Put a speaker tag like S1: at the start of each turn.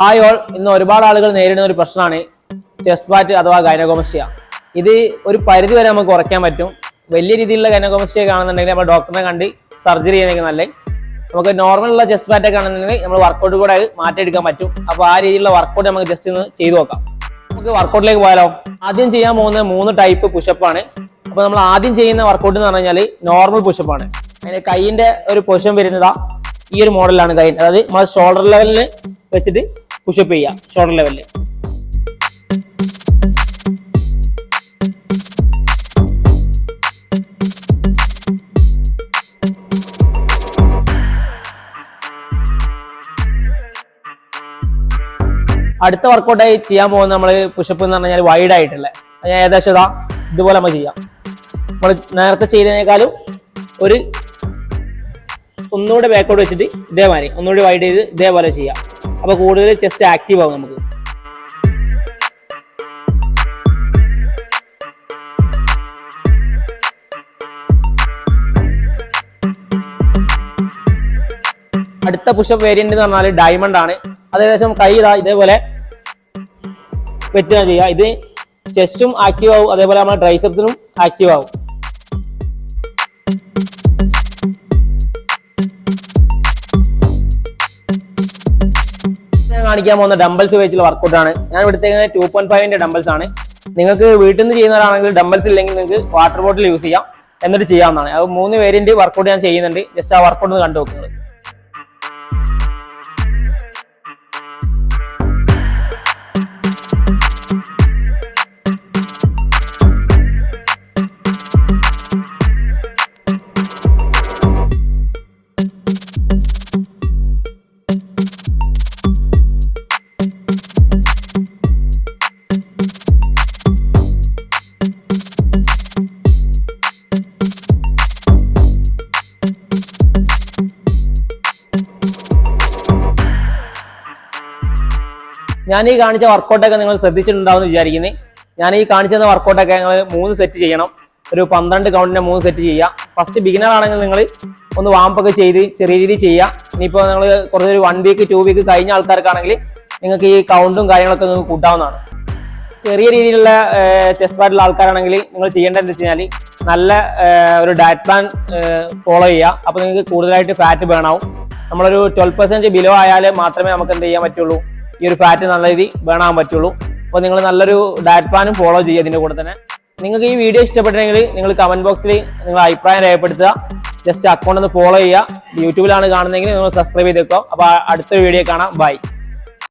S1: Hi all, ഇന്ന് ഒരുപാട് ആളുകൾ നേരിടുന്ന ഒരു പ്രശ്നമാണ് ചെസ്റ്റ് ഫാറ്റ് അഥവാ ഗൈനക്കോമസ്റ്റിയ. ഇത് ഒരു പരിധി വരെ നമുക്ക് കുറയ്ക്കാൻ പറ്റും. വലിയ രീതിയിലുള്ള ഗൈനക്കോമസ്റ്റിയ കാണുന്നുണ്ടെങ്കിൽ നമ്മൾ ഡോക്ടറിനെ കണ്ട് സർജറി ചെയ്യുന്നതൊക്കെ നല്ലത്. നമുക്ക് നോർമലുള്ള ചെസ്റ്റ് ഫാറ്റ് ഒക്കെ ആണെന്നുണ്ടെങ്കിൽ നമ്മൾ വർക്കൗട്ട് കൂടെ മാറ്റിയെടുക്കാൻ പറ്റും. അപ്പോൾ ആ രീതിയിലുള്ള വർക്കൗട്ട് നമുക്ക് ജസ്റ്റ് ഒന്ന് ചെയ്തു നോക്കാം. നമുക്ക് വർക്കൗട്ടിലേക്ക് പോയാലോ? ആദ്യം ചെയ്യാൻ പോകുന്ന 3 ടൈപ്പ് പുഷപ്പാണ്. അപ്പോൾ നമ്മൾ ആദ്യം ചെയ്യുന്ന വർക്കൗട്ട് എന്ന് പറഞ്ഞു കഴിഞ്ഞാൽ നോർമൽ പുഷപ്പാണ്. അതിന് കൈയിന്റെ ഒരു പൊസിഷൻ വരുന്നതാ ഈ ഒരു മോഡലാണ്. കൈ അതായത് നമ്മൾ ഷോൾഡർ ലെവലിൽ വെച്ചിട്ട് പുഷപ്പ് ചെയ്യാം. ഷോൾഡർ ലെവലിൽ അടുത്ത വർക്കൗട്ടായി ചെയ്യാൻ പോകുന്ന നമ്മൾ പുഷപ്പ് എന്ന് പറഞ്ഞാൽ വൈഡ് ആയിട്ടുള്ള ഞാൻ ഏകദേശം ഇതുപോലെ നമ്മൾ ചെയ്യാം. നമ്മൾ നേരത്തെ ചെയ്തതിനേക്കാളും ഒന്നുകൂടെ ബാക്കോട്ട് വെച്ചിട്ട് ഇതേമാതിരി ഒന്നുകൂടി വൈഡ് ചെയ്ത് ഇതേപോലെ ചെയ്യാം. അപ്പൊ കൂടുതൽ ചെസ്റ്റ് ആക്റ്റീവ് ആവും നമുക്ക്. അടുത്ത പുഷപ്പ് വേരിയന്റ് എന്ന് പറഞ്ഞാൽ ഡയമണ്ട് ആണ്. അത് ഏകദേശം കൈ ഇതേപോലെ വെച്ചാൽ ചെയ്യുക. ഇത് ചെസ്റ്റും ആക്റ്റീവ് ആവും, അതേപോലെ നമ്മുടെ ട്രൈസെപ്സിനും ആക്റ്റീവ് ആവും. കാണിക്കാൻ പോകുന്ന ഡംബൽസ് വെച്ചുള്ള വർക്കൗട്ടാണ്. ഞാൻ എടുത്തേക്കുന്നത് 2.5 ഡംബൽസ് ആണ്. നിങ്ങൾക്ക് വീട്ടിൽ നിന്ന് ചെയ്യുന്നവരാണെങ്കിൽ ഡംബൽസ് ഇല്ലെങ്കിൽ നിങ്ങൾക്ക് വാട്ടർ ബോട്ടിൽ യൂസ് ചെയ്യാം, എന്നിട്ട് ചെയ്യാവുന്നതാണ്. അത് 3 വേരിയന്റ് വർക്കൗട്ട് ഞാൻ ചെയ്യുന്നുണ്ട്. ജസ്റ്റ് ആ വർക്കൗട്ട് ഒന്ന് കണ്ടു നോക്കുന്നത്. ഞാൻ ഈ കാണിച്ച വർക്കൗട്ടൊക്കെ നിങ്ങൾ ശ്രദ്ധിച്ചിട്ടുണ്ടാവുമെന്ന് വിചാരിക്കുന്നത്. ഞാൻ ഈ കാണിച്ച വർക്കൗട്ടൊക്കെ നിങ്ങൾ 3 സെറ്റ് ചെയ്യണം. ഒരു 12 കൗണ്ടിന്റെ 3 സെറ്റ് ചെയ്യുക. ഫസ്റ്റ് ബിഗിനർ ആണെങ്കിൽ നിങ്ങൾ ഒന്ന് വാമ്പൊക്കെ ചെയ്ത് ചെറിയ രീതിയിൽ ചെയ്യുക. ഇനിയിപ്പോൾ നിങ്ങൾ കുറച്ചൊരു 1 വീക്ക് 2 വീക്ക് കഴിഞ്ഞ ആൾക്കാർക്കാണെങ്കിൽ നിങ്ങൾക്ക് ഈ കൗണ്ടും കാര്യങ്ങളൊക്കെ നിങ്ങൾക്ക് കൂട്ടാവുന്നതാണ്. ചെറിയ രീതിയിലുള്ള ചെസ്റ്റ് ഫാറ്റുള്ള ആൾക്കാരാണെങ്കിൽ നിങ്ങൾ ചെയ്യേണ്ടതെന്ന് വെച്ച് കഴിഞ്ഞാൽ നല്ല ഒരു ഡയറ്റ് പ്ലാൻ ഫോളോ ചെയ്യുക. അപ്പോൾ നിങ്ങൾക്ക് കൂടുതലായിട്ട് ഫാറ്റ് ബേൺ ആവും. നമ്മളൊരു 12% ബിലോ ആയാൽ മാത്രമേ നമുക്ക് എന്ത് ചെയ്യാൻ പറ്റുള്ളൂ, ഈ ഒരു ഫാറ്റ് നല്ല രീതിയിൽ ബേൺ ആകാൻ പറ്റുള്ളൂ. അപ്പോൾ നിങ്ങൾ നല്ലൊരു ഡയറ്റ് പ്ലാനും ഫോളോ ചെയ്യുക. ഇതിൻ്റെ കൂടെ തന്നെ നിങ്ങൾക്ക് ഈ വീഡിയോ ഇഷ്ടപ്പെട്ടെങ്കിൽ നിങ്ങൾ കമന്റ് ബോക്സിൽ നിങ്ങൾ അഭിപ്രായം രേഖപ്പെടുത്തുക. ജസ്റ്റ് അക്കൗണ്ട് ഒന്ന് ഫോളോ ചെയ്യുക. യൂട്യൂബിലാണ് കാണുന്നതെങ്കിൽ നിങ്ങൾ സബ്സ്ക്രൈബ് ചെയ്തേക്കോ. അപ്പോൾ അടുത്ത വീഡിയോ കാണാം. ബൈ.